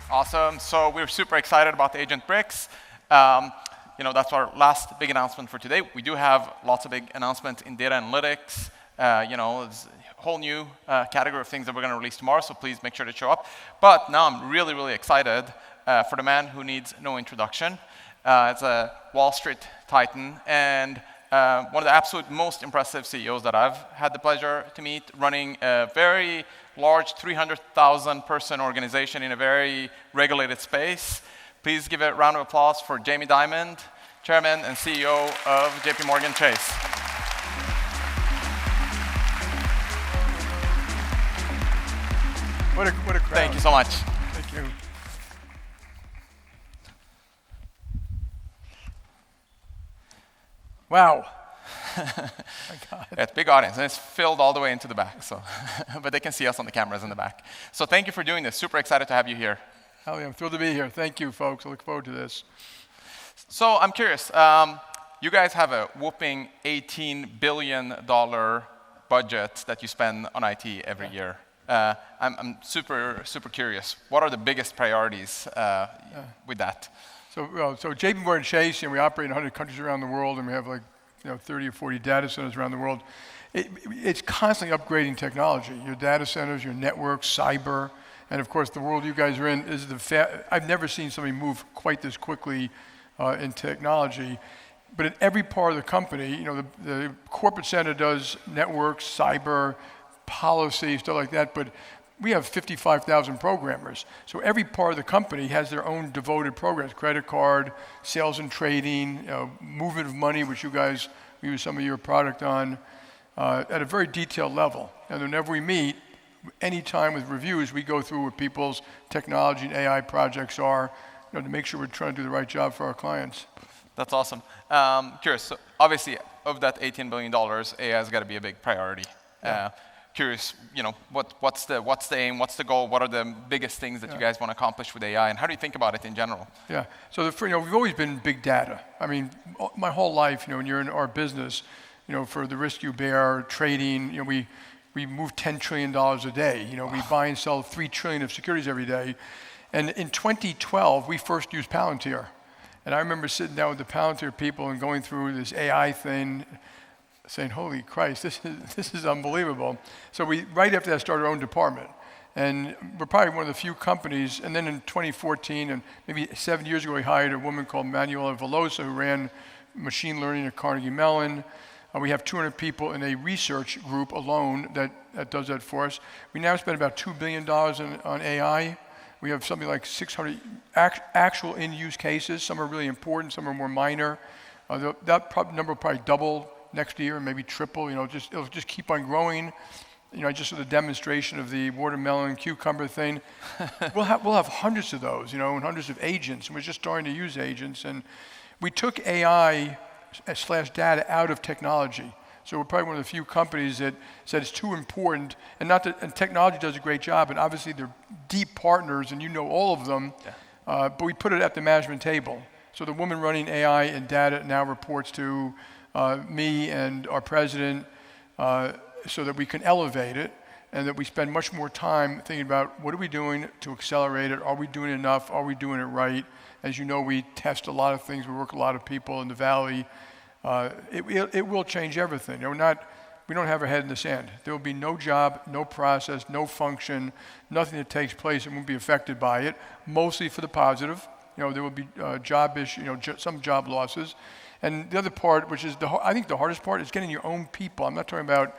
Awesome. So we're super excited about the Agent Bricks. That's our last big announcement for today. We do have lots of big announcements in data analytics. It's a whole new category of things that we're going to release tomorrow, so please make sure to show up. But now I'm really, really excited for the man who needs no introduction. It's a Wall Street titan and one of the absolute most impressive CEOs that I've had the pleasure to meet, running a very large 300,000 person organization in a very regulated space. Please give a round of applause for Jamie Dimon, Chairman and CEO of JP Morgan Chase. What a crowd. Thank you so much. Thank you. Wow. My God. It's a big audience, and it's filled all the way into the back, so but they can see us on the cameras in the back. So thank you for doing this. Super excited to have you here. Hell yeah, I'm thrilled to be here. Thank you, folks. I look forward to this. So I'm curious. You guys have a whopping $18 billion budget that you spend on IT every year. I'm super super curious. What are the biggest priorities with that? So JP Morgan Chase, we operate in 100 countries around the world, and we have 30 or 40 data centers around the world. It's constantly upgrading technology. Your data centers, your networks, cyber, and of course the world you guys are in is I've never seen somebody move quite this quickly in technology. But in every part of the company, the corporate center does networks, cyber, policy, stuff like that, but we have 55,000 programmers. So every part of the company has their own devoted programs, credit card, sales and trading, movement of money, which you guys use some of your product on, at a very detailed level. And whenever we meet, anytime with reviews, we go through what people's technology and AI projects are, to make sure we're trying to do the right job for our clients. That's awesome. Curious, so obviously of that $18 billion, AI has got to be a big priority. Yeah. Curious, what's the aim, what's the goal, what are the biggest things that you guys want to accomplish with AI, and how do you think about it in general? Yeah, so we've always been big data. I mean, my whole life, when you're in our business, for the risk you bear, trading, we move $10 trillion a day. We buy and sell 3 trillion of securities every day. And in 2012, we first used Palantir. And I remember sitting down with the Palantir people and going through this AI thing, saying, holy Christ, this is unbelievable. So right after that, started our own department. And we're probably one of the few companies, and then in 2014, and maybe 7 years ago, we hired a woman called Manuela Velosa, who ran machine learning at Carnegie Mellon. We have 200 people in a research group alone that does that for us. We now spend about $2 billion on AI. We have something like 600 actual in-use cases. Some are really important, some are more minor. That number will probably double next year, maybe triple. It'll just keep on growing. I just saw the demonstration of the watermelon cucumber thing. We'll have hundreds of those, and hundreds of agents. And we're just starting to use agents. And we took AI / data out of technology. So we're probably one of the few companies that said it's too important, and technology does a great job, and obviously they're deep partners, and all of them. Yeah. But we put it at the management table. So the woman running AI and data now reports to me and our president, so that we can elevate it, and that we spend much more time thinking about what are we doing to accelerate it? Are we doing enough? Are we doing it right? As you know, we test a lot of things. We work with a lot of people in the Valley. It will change everything. We don't have our head in the sand. There will be no job, no process, no function, nothing that takes place that won't be affected by it, mostly for the positive. There will be job issue, some job losses. And the other part, which is I think the hardest part, is getting your own people. I'm not talking about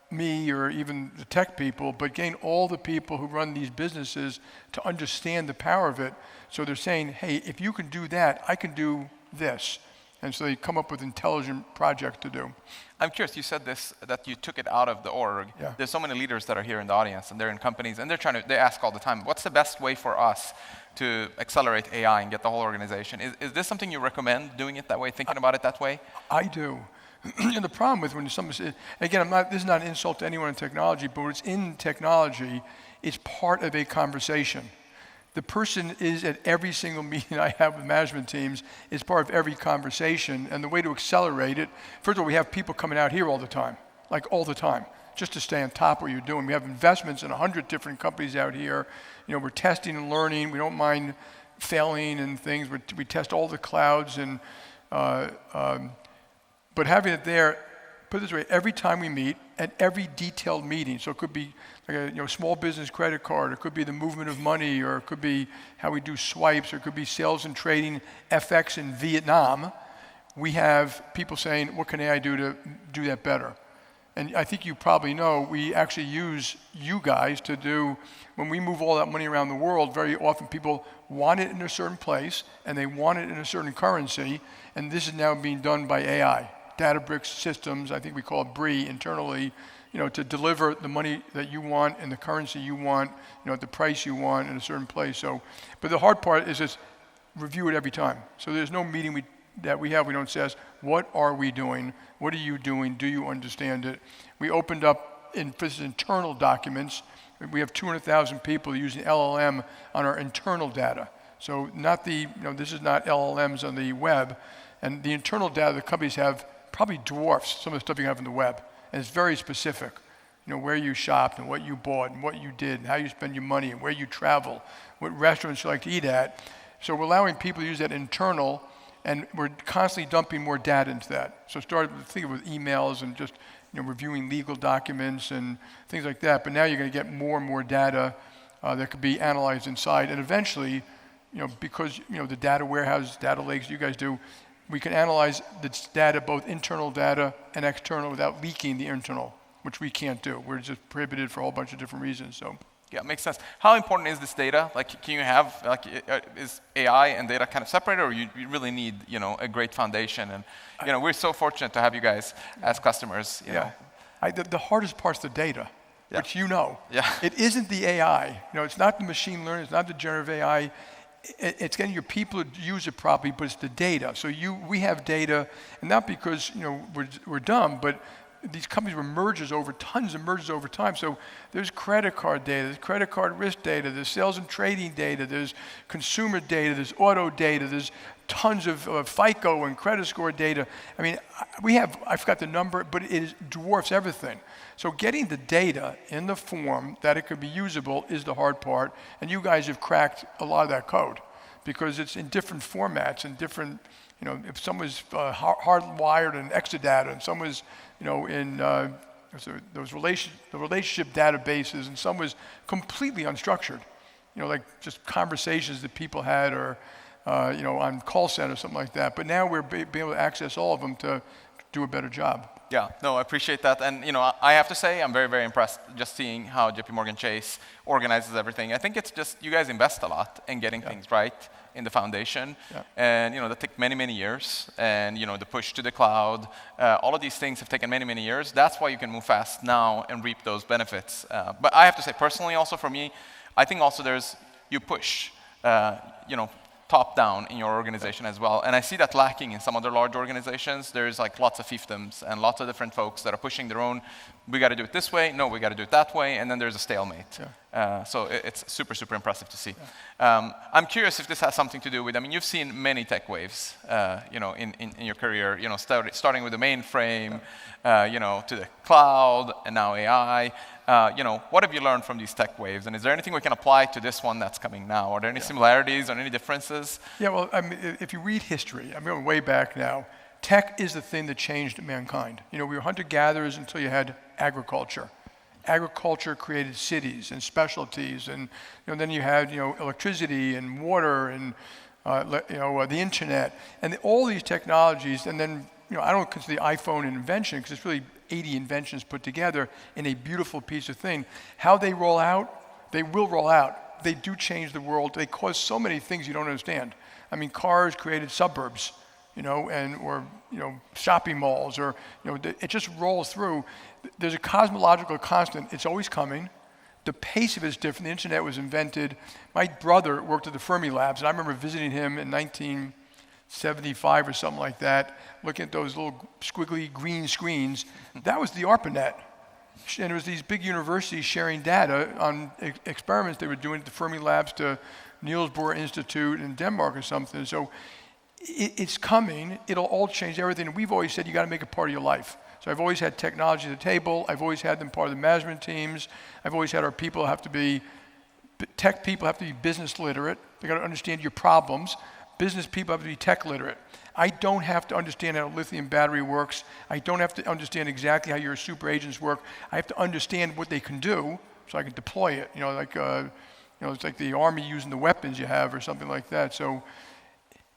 me or even the tech people, but getting all the people who run these businesses to understand the power of it. So they're saying, hey, if you can do that, I can do this. And so they come up with intelligent projects to do. I'm curious, you said this, that you took it out of the org. Yeah. There's so many leaders that are here in the audience, and they're in companies, and they ask all the time, what's the best way for us to accelerate AI and get the whole organization? Is this something you recommend, doing it that way, thinking about it that way? I do. And the problem with when somebody says, again, this is not an insult to anyone in technology, but when it's in technology, it's part of a conversation. The person is at every single meeting I have with management teams, is part of every conversation, and the way to accelerate it, first of all, we have people coming out here all the time, just to stay on top of what you're doing. We have investments in 100 different companies out here. You know, we're testing and learning. We don't mind failing and things. We test all the clouds, and but having it there, put it this way, every time we meet, at every detailed meeting, so it could be like a small business credit card, it could be the movement of money, or it could be how we do swipes, or it could be sales and trading, FX in Vietnam. We have people saying, what can AI do to do that better? And I think you probably know, we actually use you guys to do, when we move all that money around the world, very often people want it in a certain place, and they want it in a certain currency, and this is now being done by AI. Databricks systems, I think we call it BRIE internally, to deliver the money that you want and the currency you want, at the price you want in a certain place. So, but the hard part is just review it every time. So there's no meeting that we have, we don't say, what are we doing? What are you doing? Do you understand it? We opened up for internal documents. We have 200,000 people using LLM on our internal data. So not this is not LLMs on the web. And the internal data the companies have probably dwarfs some of the stuff you have on the web. And it's very specific. Where you shopped and what you bought and what you did and how you spend your money and where you travel, what restaurants you like to eat at. So we're allowing people to use that internal, and we're constantly dumping more data into that. So started thinking with emails and just reviewing legal documents and things like that. But now you're going to get more and more data that could be analyzed inside. And eventually, because the data warehouse, data lakes you guys do, we can analyze this data, both internal data and external, without leaking the internal, which we can't do. We're just prohibited for a whole bunch of different reasons. So. Yeah, makes sense. How important is this data? Like, can you have, is AI and data kind of separated, or you really need, a great foundation? And, we're so fortunate to have you guys as customers, you know. The hardest part's the data, which Yeah. It isn't the AI. It's not the machine learning, it's not the generative AI. It's getting your people to use it properly, but it's the data. So we have data, and not because, we're dumb, but these companies were tons of mergers over time. So there's credit card data, there's credit card risk data, there's sales and trading data, there's consumer data, there's auto data, there's tons of FICO and credit score data. I mean, I forgot the number, but it dwarfs everything. So getting the data in the form that it could be usable is the hard part. And you guys have cracked a lot of that code because it's in different formats and different, if some was hardwired in Exadata and some was, in those relationship databases, and some was completely unstructured, like just conversations that people had or, on call center, something like that. But now we're being able to access all of them to do a better job. Yeah, no, I appreciate that. And, I have to say, I'm very, very impressed just seeing how JP Morgan Chase organizes everything. I think it's just, you guys invest a lot in getting things right in the foundation. Yeah. And, that took many, many years. And, the push to the cloud, all of these things have taken many, many years. That's why you can move fast now and reap those benefits. But I have to say, personally, also for me, I think also you push, top down in your organization as well. And I see that lacking in some other large organizations. There's like lots of fiefdoms and lots of different folks that are pushing their own, we got to do it this way, no, we got to do it that way, and then there's a stalemate. Yeah. So it's super, super impressive to see. Yeah. I'm curious if this has something to do with, you've seen many tech waves, in your career, starting with the mainframe, to the cloud, and now AI. What have you learned from these tech waves? And is there anything we can apply to this one that's coming now? Are there any similarities or any differences? Yeah, well, if you read history, I'm going way back now, tech is the thing that changed mankind. We were hunter-gatherers until you had agriculture. Agriculture created cities and specialties, and then you had electricity and water and the internet, and all these technologies, and then I don't consider the iPhone an invention because it's really 80 inventions put together in a beautiful piece of thing. How they roll out, they will roll out. They do change the world. They cause so many things you don't understand. Cars created suburbs, or shopping malls, or it just rolls through. There's a cosmological constant. It's always coming. The pace of it is different. The internet was invented. My brother worked at the Fermi Labs, and I remember visiting him in 1975 or something like that, looking at those little squiggly green screens. That was the ARPANET. And it was these big universities sharing data on experiments they were doing at the Fermi Labs to Niels Bohr Institute in Denmark or something. So it's coming. It'll all change everything. And we've always said you got to make it part of your life. So I've always had technology at the table. I've always had them part of the management teams. I've always had our people have to be, tech people have to be business literate. They got to understand your problems. Business people have to be tech literate. I don't have to understand how a lithium battery works. I don't have to understand exactly how your super agents work. I have to understand what they can do so I can deploy it. It's like the Army using the weapons you have or something like that. So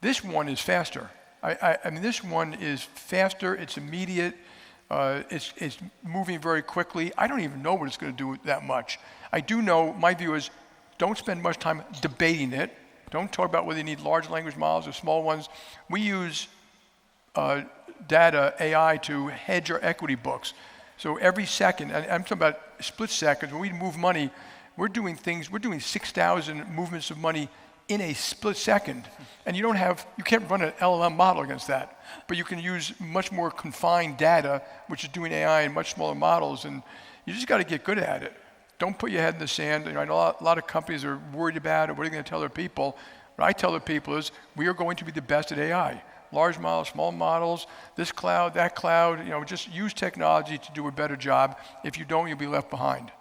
this one is faster. I mean, this one is faster. It's immediate. It's moving very quickly. I don't even know what it's going to do that much. I do know, my view is, don't spend much time debating it. Don't talk about whether you need large language models or small ones. We use data, AI, to hedge our equity books. So every second, and I'm talking about split seconds, when we move money, we're doing 6,000 movements of money in a split second. And you can't run an LLM model against that. But you can use much more confined data, which is doing AI in much smaller models, and you just got to get good at it. Don't put your head in the sand. I know a lot of companies are worried about it. What are they going to tell their people? What I tell their people is, we are going to be the best at AI. Large models, small models, this cloud, that cloud, just use technology to do a better job. If you don't, you'll be left behind.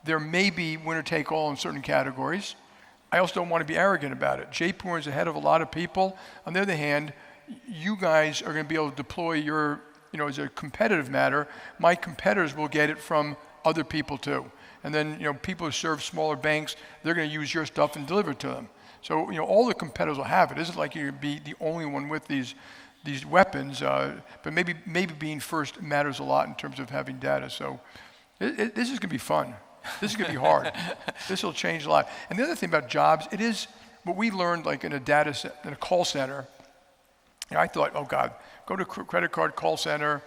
There may be winner take all in certain categories. I also don't want to be arrogant about it. JP Morgan's ahead of a lot of people. On the other hand, you guys are going to be able to deploy your, as a competitive matter, my competitors will get it from other people too. And then, people who serve smaller banks, they're going to use your stuff and deliver it to them. So, all the competitors will have it. It isn't like you're going to be the only one with these weapons, but maybe being first matters a lot in terms of having data. So this is going to be fun. This is going to be hard. This will change a lot. And the other thing about jobs, it is what we learned like in a call center. I thought, oh God, go to credit card call center.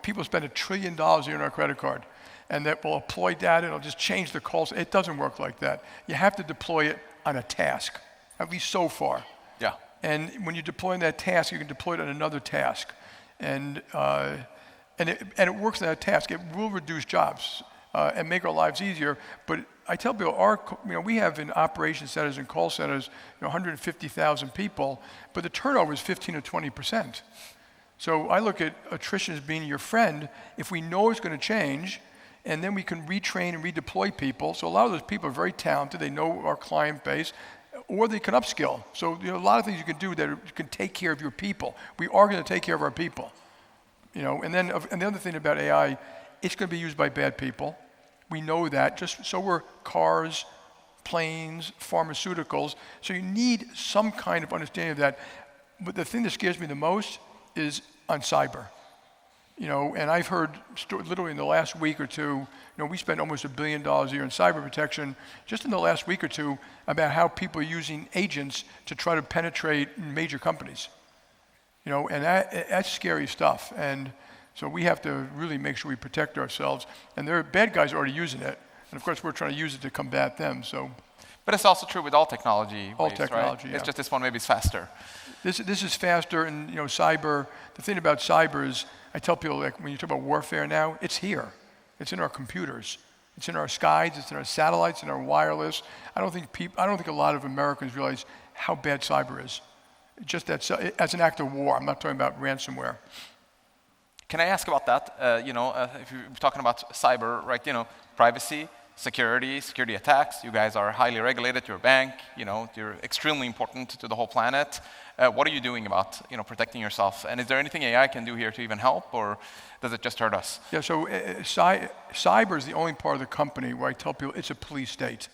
People spend $1 trillion a year on our credit card. And that will deploy data and it'll just change the calls. It doesn't work like that. You have to deploy it on a task, at least so far. Yeah. And when you're deploying that task, you can deploy it on another task. And it works on that task. It will reduce jobs and make our lives easier. But I tell people, we have in operation centers and call centers 150,000 people, but the turnover is 15 or 20%. So I look at attrition as being your friend. If we know it's going to change, and then we can retrain and redeploy people. So a lot of those people are very talented. They know our client base, or they can upskill. So a lot of things you can do that can take care of your people. We are going to take care of our people. And the other thing about AI, it's going to be used by bad people. We know that. Just so we're cars, planes, pharmaceuticals. So you need some kind of understanding of that. But the thing that scares me the most is on cyber. And I've heard literally in the last week or two, we spend almost $1 billion a year in cyber protection just in the last week or two about how people are using agents to try to penetrate major companies. And that's scary stuff. And so we have to really make sure we protect ourselves. And there are bad guys already using it. And of course, we're trying to use it to combat them. So. But it's also true with all technology. All technology, right? yeah. It's just this one maybe is faster. This is faster, and cyber. The thing about cyber is, I tell people, like when you talk about warfare now, it's here. It's in our computers. It's in our skies. It's in our satellites. In our wireless. I don't think a lot of Americans realize how bad cyber is. Just that as an act of war. I'm not talking about ransomware. Can I ask about that? If you're talking about cyber, right? Privacy, security attacks. You guys are highly regulated. You're a bank. You're extremely important to the whole planet. What are you doing about protecting yourself? And is there anything AI can do here to even help, or does it just hurt us? Yeah. So cyber is the only part of the company where I tell people it's a police state.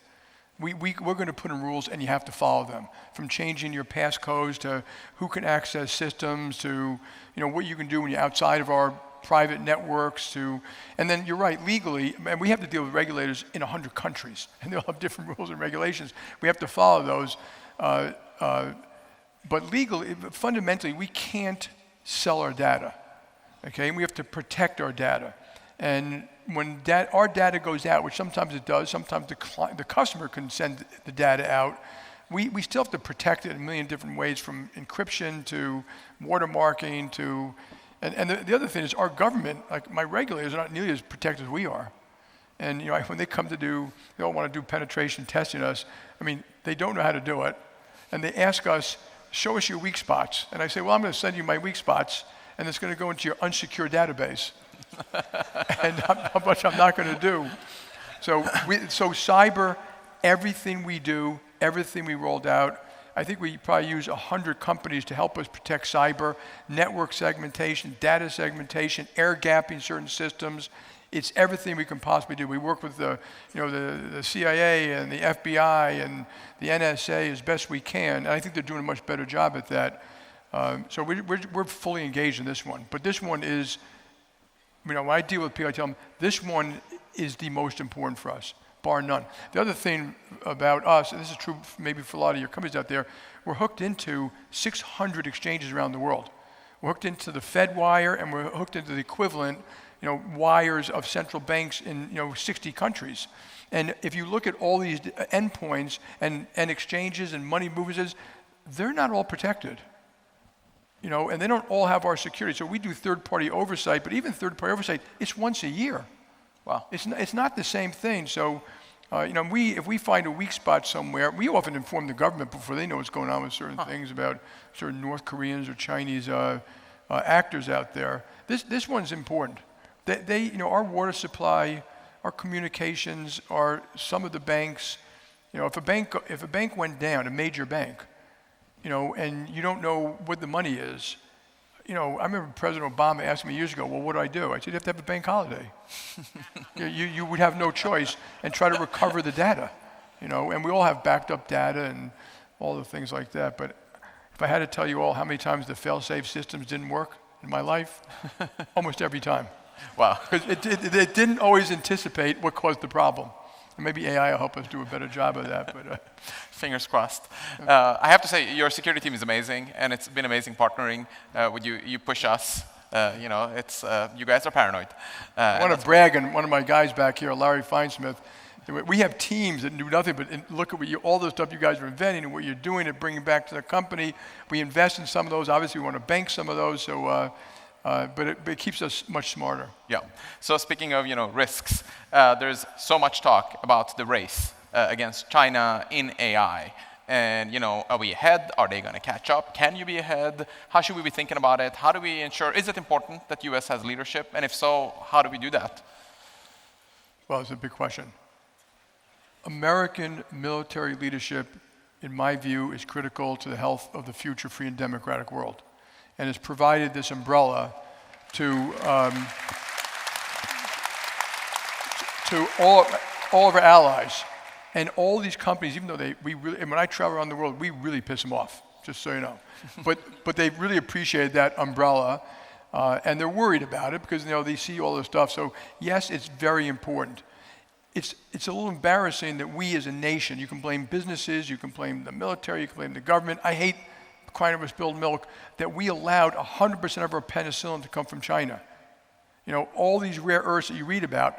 We're going to put in rules, and you have to follow them. From changing your passcodes to who can access systems to what you can do when you're outside of our private networks and then you're right, legally, and we have to deal with regulators in 100 countries, and they'll have different rules and regulations. We have to follow those. But legally, fundamentally, we can't sell our data, okay? We have to protect our data. And when our data goes out, which sometimes it does, sometimes the customer can send the data out, we still have to protect it in a million different ways, from encryption to watermarking to, and the other thing is our government, like my regulators, are not nearly as protected as we are. And when they come they all want to do penetration testing us. I mean, they don't know how to do it, and they ask us, show us your weak spots. And I say, well, I'm going to send you my weak spots, and it's going to go into your unsecured database. and how much I'm not going to do. So cyber, everything we do, everything we rolled out, I think we probably use 100 companies to help us protect cyber, network segmentation, data segmentation, air gapping certain systems. It's everything we can possibly do. We work with the CIA and the FBI and the NSA as best we can, and I think they're doing a much better job at that. So we're fully engaged in this one. But this one is, when I deal with people, I tell them, this one is the most important for us, bar none. The other thing about us, and this is true maybe for a lot of your companies out there, we're hooked into 600 exchanges around the world. We're hooked into the Fedwire, and we're hooked into the equivalent wires of central banks in 60 countries. And if you look at all these endpoints and exchanges and money movements, they're not all protected. And they don't all have our security. So we do third-party oversight, but even third-party oversight, it's once a year. Wow. It's not the same thing. So, if we find a weak spot somewhere, we often inform the government before they know what's going on with certain things about certain North Koreans or Chinese actors out there. This one's important. Our water supply, our communications, some of the banks. If a bank went down, a major bank, and you don't know what the money is. I remember President Obama asked me years ago, well, what do I do? I said, you have to have a bank holiday. You would have no choice and try to recover the data. And we all have backed up data and all the things like that. But if I had to tell you all how many times the fail-safe systems didn't work in my life, almost every time. Wow. Because it didn't always anticipate what caused the problem. And maybe AI will help us do a better job of that. But fingers crossed. I have to say, your security team is amazing, and it's been amazing partnering with you. You push us. You guys are paranoid. I want to brag on one of my guys back here, Larry Feinsmith. We have teams that do nothing but look at all the stuff you guys are inventing and what you're doing and bringing back to the company. We invest in some of those. Obviously, we want to bank some of those. So. But it keeps us much smarter. Yeah. So speaking of risks, there's so much talk about the race against China in AI. And are we ahead? Are they going to catch up? Can you be ahead? How should we be thinking about it? How do we ensure? Is it important that U.S. has leadership? And if so, how do we do that? Well, it's a big question. American military leadership, in my view, is critical to the health of the future free and democratic world. And has provided this umbrella to all of our allies and all these companies. Even though and when I travel around the world, we really piss them off. Just so you know, but they really appreciated that umbrella, and they're worried about it because they see all this stuff. So yes, it's very important. It's a little embarrassing that we as a nation, you can blame businesses, you can blame the military, you can blame the government. I hate crying over spilled milk, that we allowed 100% of our penicillin to come from China. All these rare earths that you read about,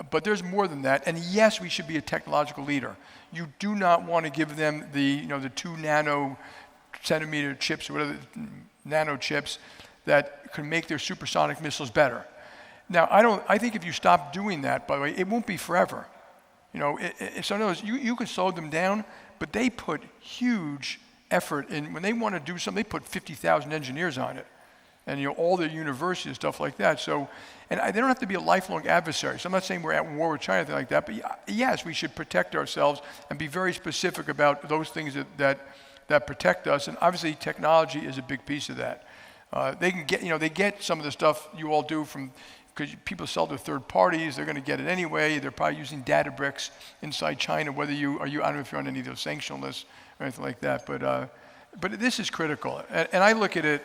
but there's more than that. And yes, we should be a technological leader. You do not want to give them the 2 nano-centimeter chips or whatever, nano chips that can make their supersonic missiles better. Now, I think if you stop doing that, by the way, it won't be forever. So in other words, you can slow them down, but they put huge effort in. When they want to do something, they put 50,000 engineers on it, and all their universities and stuff like that. So, and they don't have to be a lifelong adversary. So I'm not saying we're at war with China or anything like that, but yes, we should protect ourselves and be very specific about those things that protect us. And obviously, technology is a big piece of that. They can get, they get some of the stuff you all do from, because people sell to third parties, they're going to get it anyway. They're probably using Databricks inside China. I don't know if you're on any of those sanction lists or anything like that, but this is critical. And I look at it,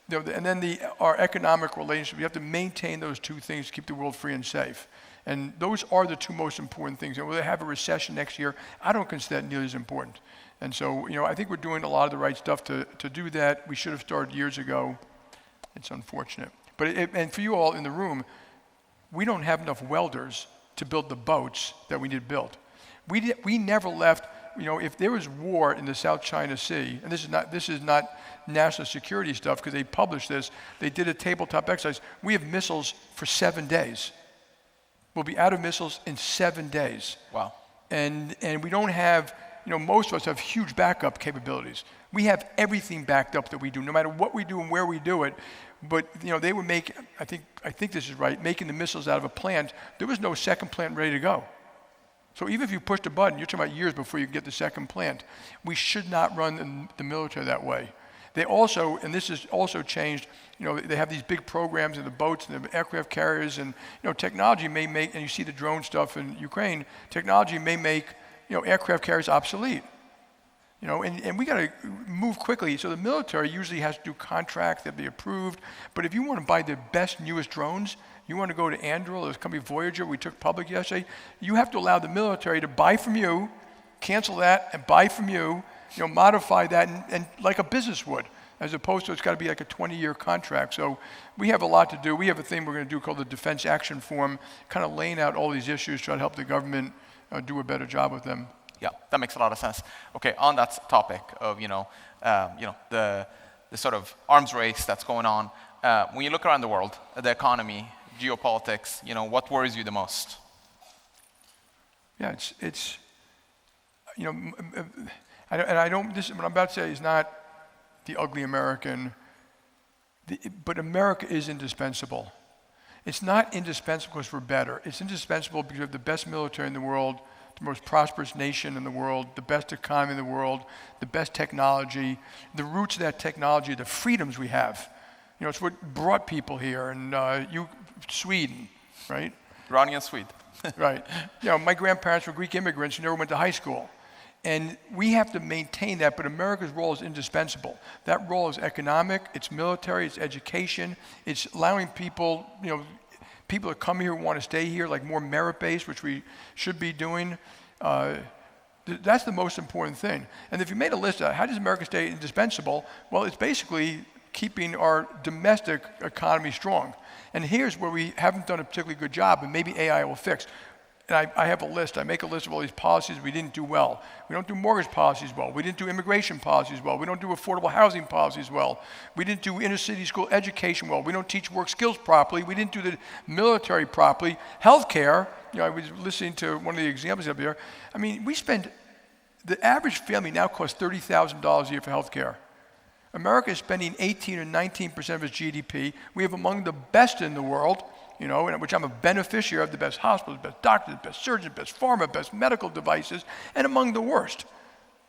and then our economic relationship. We have to maintain those two things to keep the world free and safe. And those are the two most important things. And will they have a recession next year? I don't consider that nearly as important. And so, I think we're doing a lot of the right stuff to do that. We should have started years ago. It's unfortunate. But and for you all in the room, we don't have enough welders to build the boats that we need built. We never left. If there was war in the South China Sea, and this is not national security stuff because they published this. They did a tabletop exercise. We have missiles for 7 days. We'll be out of missiles in 7 days. Wow. And we don't have. Most of us have huge backup capabilities. We have everything backed up that we do. No matter what we do and where we do it, but they would make, I think this is right, making the missiles out of a plant. There was no second plant ready to go. So even if you pushed a button, you're talking about years before you get the second plant. We should not run the military that way. They also, and this has also changed, they have these big programs in the boats and the aircraft carriers, and technology may make, and you see the drone stuff in Ukraine, technology may make aircraft carriers obsolete. And we got to move quickly. So the military usually has to do contracts that be approved. But if you want to buy the best, newest drones, you want to go to Anduril, this company Voyager we took public yesterday, you have to allow the military to buy from you, cancel that, and buy from you, modify that, and like a business would, as opposed to it's got to be like a 20-year contract. So we have a lot to do. We have a thing we're going to do called the Defense Action Forum, kind of laying out all these issues, trying to help the government do a better job with them. Yeah, that makes a lot of sense. Okay, on that topic of the sort of arms race that's going on, when you look around the world, the economy, geopolitics, what worries you the most? Yeah, it's this what I'm about to say is not the ugly American, but America is indispensable. It's not indispensable because we're better. It's indispensable because we have the best military in the world, the most prosperous nation in the world, the best economy in the world, the best technology. The roots of that technology, the freedoms we have. It's what brought people here, and Sweden, right? Iranian Swede. Right. My grandparents were Greek immigrants who never went to high school. And we have to maintain that, but America's role is indispensable. That role is economic, it's military, it's education, it's allowing people, people that come here who want to stay here, like more merit-based, which we should be doing. That's the most important thing. And if you made a list of how does America stay indispensable, well, it's basically keeping our domestic economy strong. And here's where we haven't done a particularly good job, and maybe AI will fix. And I have a list. I make a list of all these policies we didn't do well. We don't do mortgage policies well. We didn't do immigration policies well. We don't do affordable housing policies well. We didn't do inner city school education well. We don't teach work skills properly. We didn't do the military properly. Healthcare, I was listening to one of the examples up here. I mean, the average family now costs $30,000 a year for healthcare. America is spending 18 or 19% of its GDP. We have among the best in the world, in which I'm a beneficiary of, the best hospitals, best doctors, best surgeons, best pharma, best medical devices, and among the worst.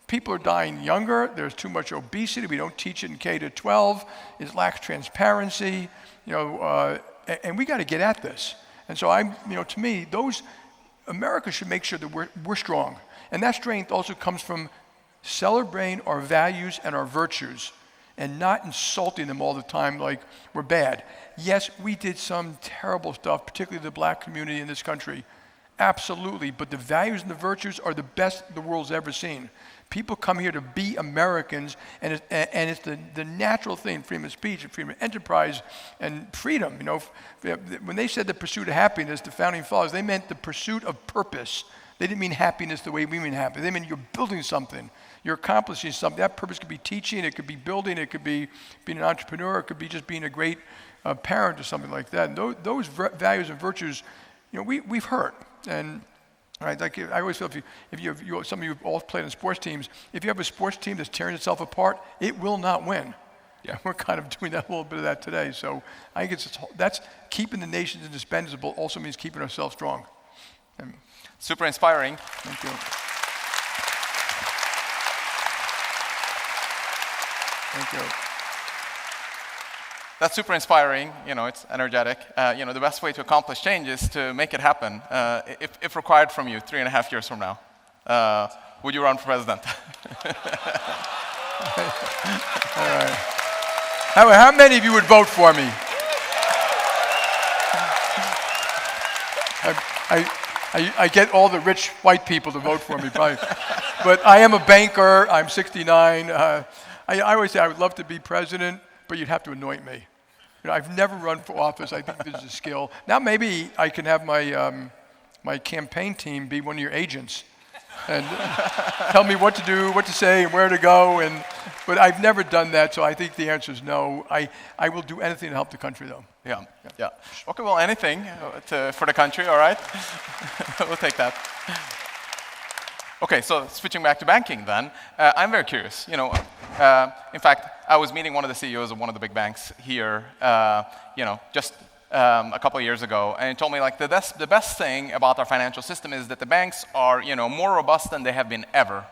People are dying younger. There's too much obesity. We don't teach it in K to 12. It lacks transparency, and we got to get at this. And so to me, America should make sure that we're strong. And that strength also comes from celebrating our values and our virtues, and not insulting them all the time like we're bad. Yes, we did some terrible stuff, particularly the black community in this country. Absolutely, but the values and the virtues are the best the world's ever seen. People come here to be Americans, and it's the natural thing, freedom of speech and freedom of enterprise and freedom. When they said the pursuit of happiness, the founding fathers, they meant the pursuit of purpose. They didn't mean happiness the way we mean happiness. They meant you're building something. You're accomplishing something. That purpose could be teaching, it could be building, it could be being an entrepreneur, it could be just being a great parent or something like that. And those values and virtues, we've hurt. And right, like I always feel if some of you have all played in sports teams, if you have a sports team that's tearing itself apart, it will not win. Yeah, we're kind of doing that a little bit of that today. So I think that's keeping the nations indispensable also means keeping ourselves strong. And super inspiring. Thank you. Thank you. That's super inspiring. It's energetic. The best way to accomplish change is to make it happen. If required from you 3.5 years from now, would you run for president? All right. How many of you would vote for me? I get all the rich white people to vote for me, probably. But I am a banker. I'm 69. I always say I would love to be president, but you'd have to anoint me. I've never run for office. I think this is a skill. Now maybe I can have my campaign team be one of your agents and tell me what to do, what to say, and where to go. But I've never done that, so I think the answer is no. I will do anything to help the country, though. Yeah. Okay, well, anything for the country, all right? We'll take that. Okay, so switching back to banking then, I'm very curious. In fact, I was meeting one of the CEOs of one of the big banks here, just a couple of years ago, and he told me like the best thing about our financial system is that the banks are more robust than they have been ever.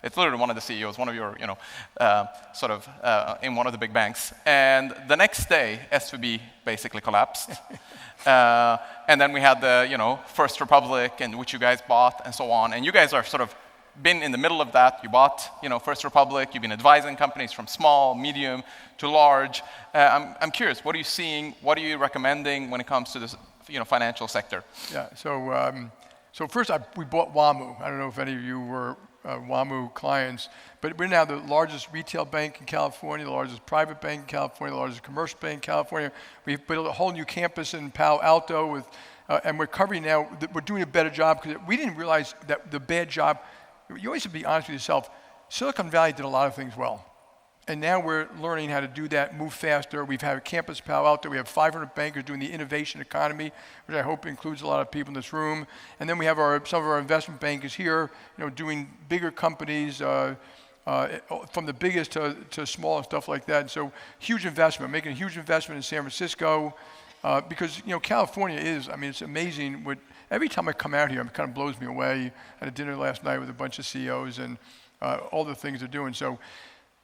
It's literally one of the CEOs, one of your in one of the big banks. And the next day, SVB basically collapsed. And then we had the First Republic, and which you guys bought, and so on. And you guys are sort of been in the middle of that. You bought First Republic. You've been advising companies from small, medium to large. I'm curious, what are you seeing? What are you recommending when it comes to this financial sector? Yeah. So first we bought WaMu. I don't know if any of you were WaMu clients, but we're now the largest retail bank in California, the largest private bank in California, the largest commercial bank in California. We've built a whole new campus in Palo Alto and we're covering now. We're doing a better job because we didn't realize that the bad job. You always have to be honest with yourself. Silicon Valley did a lot of things well. And now we're learning how to do that, move faster. We've had a campus in Palo Alto. We have 500 bankers doing the innovation economy, which I hope includes a lot of people in this room. And then we have some of our investment bankers here, doing bigger companies, from the biggest to small and stuff like that. And so huge investment, making a huge investment in San Francisco, because California is, it's amazing every time I come out here, it kind of blows me away. I had a dinner last night with a bunch of CEOs and all the things they're doing. So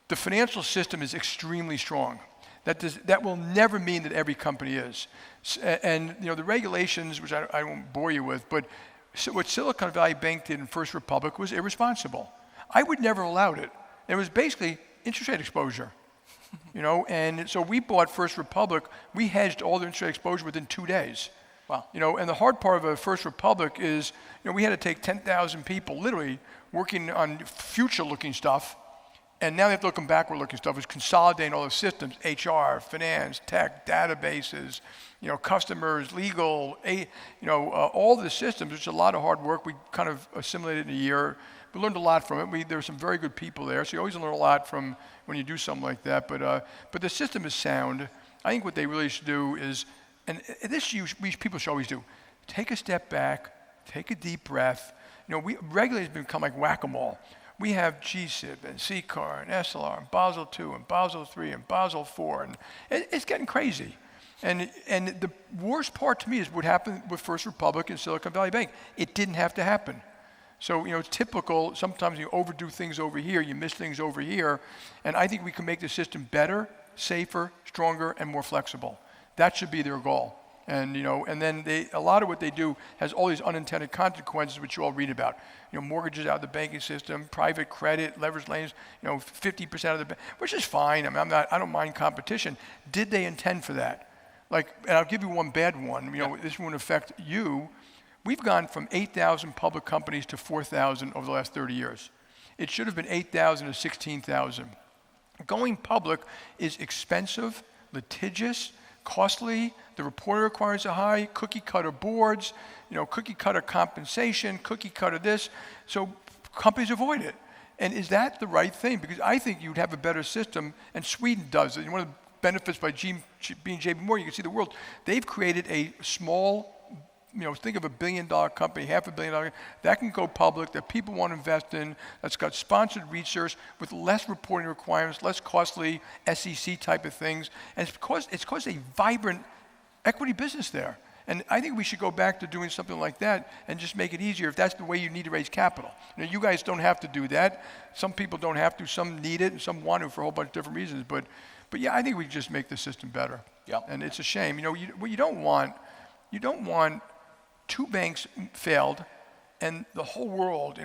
the financial system is extremely strong. That will never mean that every company is. And the regulations, which I won't bore you with, but what Silicon Valley Bank did in First Republic was irresponsible. I would never have allowed it. It was basically interest rate exposure. And so we bought First Republic. We hedged all the interest rate exposure within 2 days. Wow. And the hard part of a First Republic is, we had to take 10,000 people literally working on future-looking stuff, and now they have to look on backward-looking stuff, is consolidating all the systems, HR, finance, tech, databases, customers, legal, all the systems. It's a lot of hard work. We kind of assimilated in a year. We learned a lot from it. There were some very good people there, so you always learn a lot from when you do something like that. But the system is sound. I think what they really should do is, and people should always do, take a step back, take a deep breath. Regulators become like whack-a-mole. We have GSIB and CCAR and SLR and Basel II and Basel III and Basel IV, and it's getting crazy. And the worst part to me is what happened with First Republic and Silicon Valley Bank. It didn't have to happen. So, it's typical. Sometimes you overdo things over here, you miss things over here, and I think we can make the system better, safer, stronger, and more flexible. That should be their goal. And and then a lot of what they do has all these unintended consequences, which you all read about. Mortgages out of the banking system, private credit, leveraged loans. 50% of the bank, which is fine. I don't mind competition. Did they intend for that? And I'll give you one bad one. This won't affect you. We've gone from 8,000 public companies to 4,000 over the last 30 years. It should have been 8,000 to 16,000. Going public is expensive, litigious, costly. The reporting requirements are high, cookie cutter boards, cookie cutter compensation, cookie cutter this. So companies avoid it. And is that the right thing? Because I think you'd have a better system, and Sweden does it. One of the benefits by being JP Morgan, you can see the world. They've created a small, think of $1 billion company, $500 million, that can go public, that people want to invest in, that's got sponsored research with less reporting requirements, less costly SEC type of things, and it's caused a vibrant equity business there. And I think we should go back to doing something like that and just make it easier if that's the way you need to raise capital. You guys don't have to do that. Some people don't have to, some need it, and some want to for a whole bunch of different reasons. But yeah, I think we just make the system better. Yeah. And it's a shame. What you don't want 2 banks failed, and the whole world,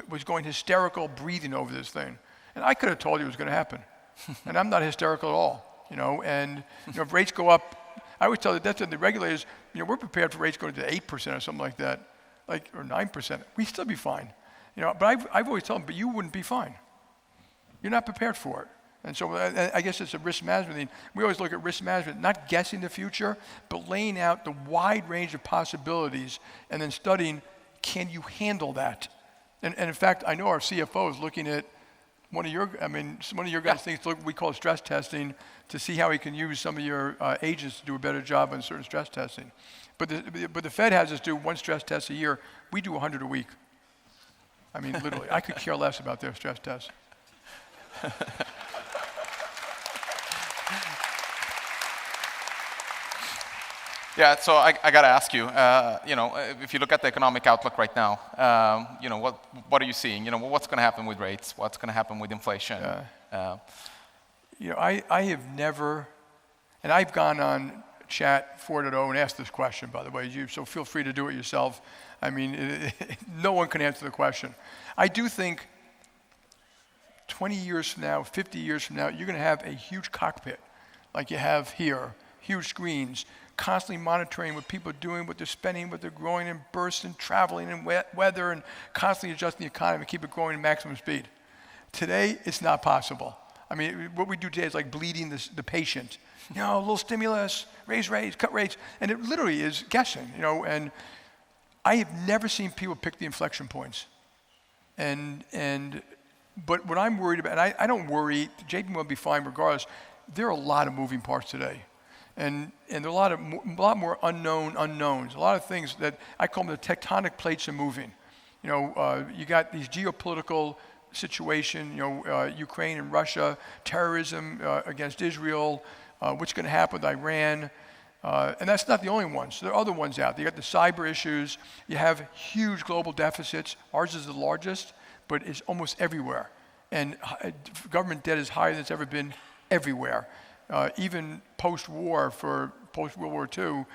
was going hysterical, breathing over this thing. And I could have told you it was going to happen, and I'm not hysterical at all. And if rates go up, I always tell the regulators, we're prepared for rates going to 8% or something like that, or 9%. We'd still be fine, But I've always told them, but you wouldn't be fine. You're not prepared for it. And so I guess it's a risk management thing. We always look at risk management, not guessing the future, but laying out the wide range of possibilities and then studying, can you handle that? And in fact, I know our CFO is looking at one of your guys' things, we call it stress testing, to see how he can use some of your agents to do a better job on certain stress testing. But the Fed has us do 1 stress test a year. We do 100 a week. Literally, I could care less about their stress tests. Yeah, so I got to ask you, if you look at the economic outlook right now, what are you seeing? What's going to happen with rates? What's going to happen with inflation? I have never, and I've gone on Chat 4.0 and asked this question, by the way, so feel free to do it yourself. I mean, no one can answer the question. I do think 20 years from now, 50 years from now, you're going to have a huge cockpit like you have here, huge screens, constantly monitoring what people are doing, what they're spending, what they're growing in bursts and traveling and weather and constantly adjusting the economy to keep it growing at maximum speed. Today, it's not possible. I mean, what we do today is like bleeding the patient. A little stimulus, raise rates, cut rates, and it literally is guessing, and I have never seen people pick the inflection points. But what I'm worried about, and I don't worry, JP will be fine regardless, there are a lot of moving parts today. And there are a lot more unknowns, a lot of things that I call them the tectonic plates are moving. You got these geopolitical situation, Ukraine and Russia, terrorism against Israel, what's going to happen with Iran. And that's not the only ones. There are other ones out there. You got the cyber issues. You have huge global deficits. Ours is the largest, but it's almost everywhere. And government debt is higher than it's ever been everywhere. Even post-war, for post-World War II.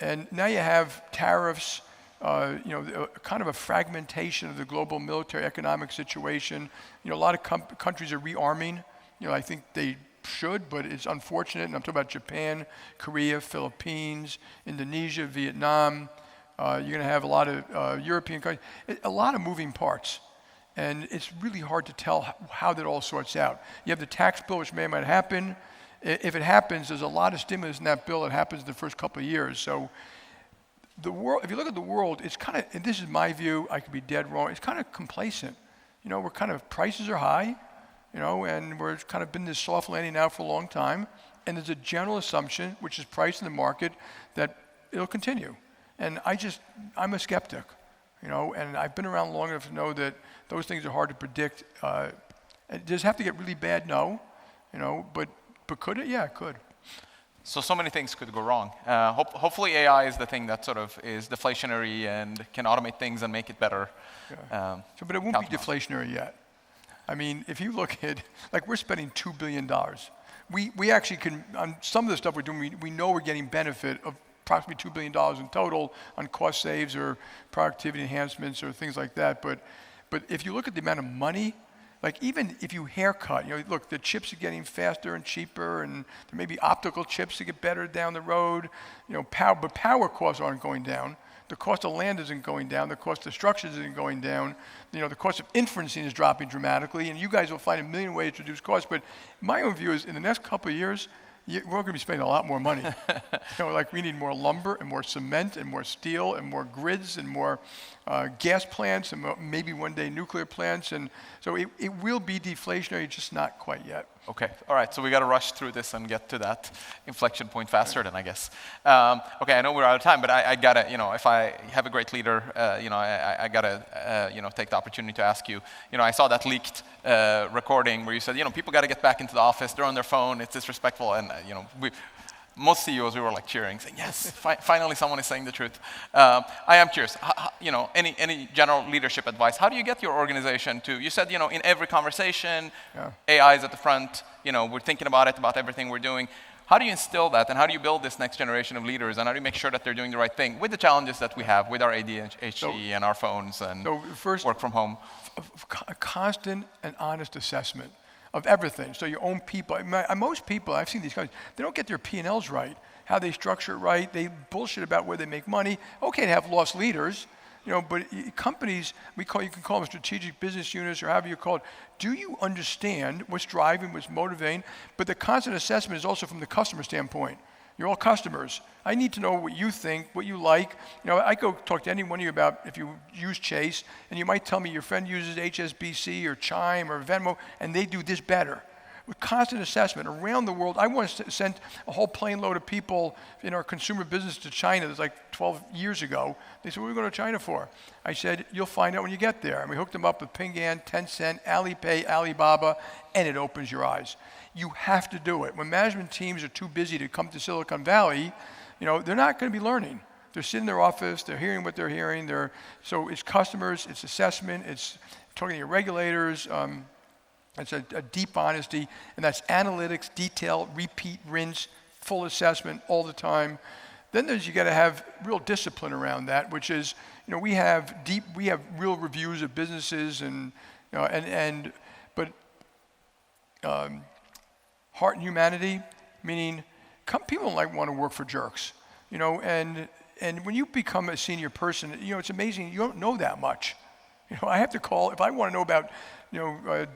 And now you have tariffs, kind of a fragmentation of the global military economic situation. A lot of countries are rearming. I think they should, but it's unfortunate. And I'm talking about Japan, Korea, Philippines, Indonesia, Vietnam. You're going to have a lot of European countries, a lot of moving parts. And it's really hard to tell how that all sorts out. You have the tax bill, which might happen. If it happens, there's a lot of stimulus in that bill that happens in the first couple of years. So the world, if you look at the world, it's kind of, and this is my view, I could be dead wrong, it's kind of complacent. We're kind of, prices are high, and we're kind of been this soft landing now for a long time. And there's a general assumption, which is priced in the market, that it'll continue. And I'm a skeptic, and I've been around long enough to know that those things are hard to predict. Does it have to get really bad? No, but could it? Yeah, it could. So many things could go wrong. Hopefully AI is the thing that sort of is deflationary and can automate things and make it better. Yeah. But it won't be deflationary yet. I mean, if you look at, we're spending $2 billion. We actually can, on some of the stuff we're doing, we know we're getting benefit of approximately $2 billion in total on cost saves or productivity enhancements or things like that. But if you look at the amount of money, even if you haircut, look, the chips are getting faster and cheaper, and there may be optical chips that get better down the road. But power costs aren't going down. The cost of land isn't going down. The cost of structures isn't going down. The cost of inferencing is dropping dramatically, and you guys will find a million ways to reduce costs. But my own view is, in the next couple of years, we're going to be spending a lot more money. We need more lumber and more cement and more steel and more grids and more gas plants and maybe one day nuclear plants. And so it will be deflationary, just not quite yet. Okay, all right, so we got to rush through this and get to that inflection point faster then, I guess. Okay, I know we're out of time, but I got to, if I have a great leader, I got to, take the opportunity to ask you, I saw that leaked recording where you said, people got to get back into the office, they're on their phone, it's disrespectful, and, most CEOs, we were cheering, saying, yes, finally someone is saying the truth. I am curious, any general leadership advice? How do you get your organization to, you said, in every conversation, AI is at the front, we're thinking about it, about everything we're doing. How do you instill that, and how do you build this next generation of leaders, and how do you make sure that they're doing the right thing with the challenges that we have with our ADHD and our phones and work from home? A constant and honest assessment of everything. So your own people, most people, I've seen these guys, they don't get their P&Ls right, how they structure it right, they bullshit about where they make money. Okay to have lost leaders, but companies, you can call them strategic business units or however you call it. Do you understand what's driving, what's motivating? But the constant assessment is also from the customer standpoint. You're all customers. I need to know what you think, what you like. I go talk to any one of you about if you use Chase, and you might tell me your friend uses HSBC or Chime or Venmo, and they do this better. with constant assessment around the world. I once sent a whole plane load of people in our consumer business to China. It was like 12 years ago. They said, what are we going to China for? I said, you'll find out when you get there. And we hooked them up with Ping An, Tencent, Alipay, Alibaba, and it opens your eyes. You have to do it. When management teams are too busy to come to Silicon Valley, they're not going to be learning. They're sitting in their office, they're hearing what they're hearing. So it's customers, it's assessment, it's talking to your regulators, it's a deep honesty, and that's analytics, detail, repeat, rinse, full assessment all the time. Then you got to have real discipline around that, which is, we have real reviews of businesses but heart and humanity, meaning people don't want to work for jerks, and when you become a senior person, it's amazing, you don't know that much. I have to call, if I want to know about,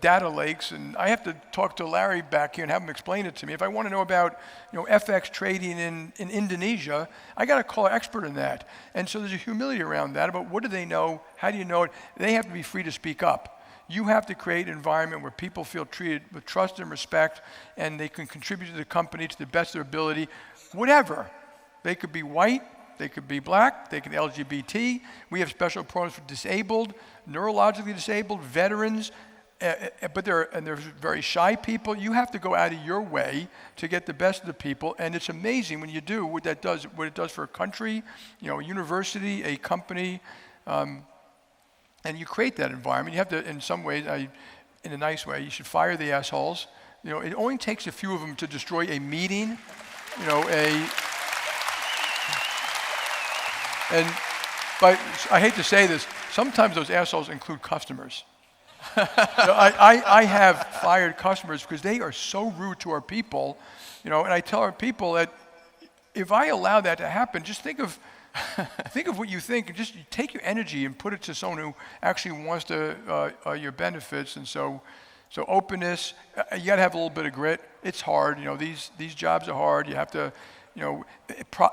data lakes, and I have to talk to Larry back here and have him explain it to me. If I want to know about, FX trading in Indonesia, I got to call an expert in that. And so there's a humility around that about what do they know, how do you know it? They have to be free to speak up. You have to create an environment where people feel treated with trust and respect, and they can contribute to the company to the best of their ability, whatever. They could be white, they could be black, they could be LGBT. We have special programs for disabled, neurologically disabled, veterans, but they're very shy people. You have to go out of your way to get the best of the people, and it's amazing when you do what it does for a country, a university, a company, and you create that environment. You have to, in some ways, in a nice way, you should fire the assholes. It only takes a few of them to destroy a meeting, but I hate to say this, sometimes those assholes include customers. I have fired customers because they are so rude to our people, and I tell our people that if I allow that to happen, just think of what you think, and just take your energy and put it to someone who actually wants your benefits. And so openness, you got to have a little bit of grit. It's hard, these jobs are hard. You have to,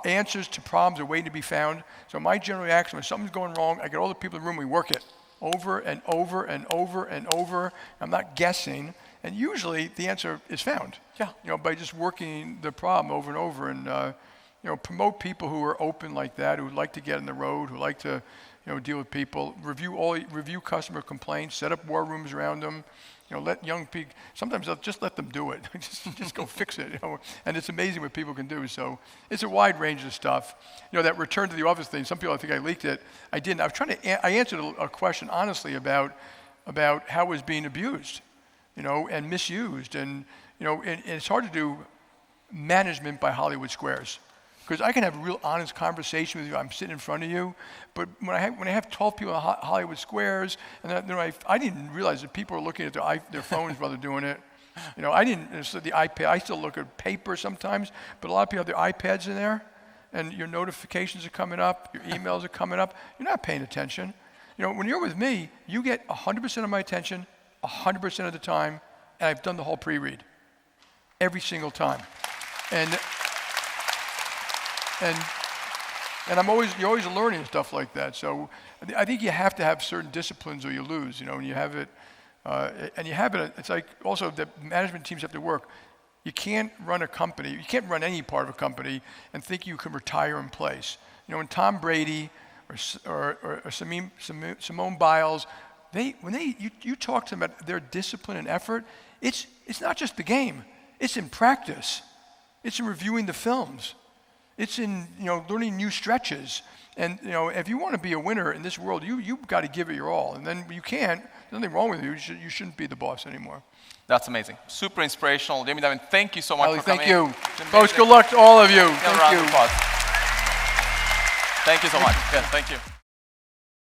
answers to problems are waiting to be found. So my general reaction, when something's going wrong, I get all the people in the room, we work it over and over and over and over. I'm not guessing, and usually the answer is found. Yeah. By just working the problem over and over, and promote people who are open like that, who like to get on the road, who like to, deal with people. Review customer complaints. Set up war rooms around them. Let young people, sometimes I'll just let them do it. just go fix it, And it's amazing what people can do. So it's a wide range of stuff. That return to the office thing, some people think I leaked it. I didn't. I answered a question honestly about how it was being abused, and misused. And it's hard to do management by Hollywood squares. Because I can have a real honest conversation with you. I'm sitting in front of you, but when I have 12 people in Hollywood squares, and I didn't realize that people are looking at their phones while they're doing it. I didn't. So the iPad. I still look at paper sometimes, but a lot of people have their iPads in there, and your notifications are coming up, your emails are coming up. You're not paying attention. When you're with me, you get 100% of my attention, 100% of the time, and I've done the whole pre-read, every single time, and you're always learning stuff like that. So I think you have to have certain disciplines or you lose, and you have it, it's like also the management teams have to work. You can't run a company, you can't run any part of a company and think you can retire in place. When Tom Brady or Simone Biles, you talk to them about their discipline and effort, it's not just the game, it's in practice. It's in reviewing the films. It's in learning new stretches, and if you want to be a winner in this world, you've got to give it your all. And then you can't. There's nothing wrong with you. You shouldn't be the boss anymore. That's amazing. Super inspirational, Jamie Dimon. Thank you so much Ali, for coming. Thank you, folks. Good luck to all of you. Thank you so much. Good. Thank you.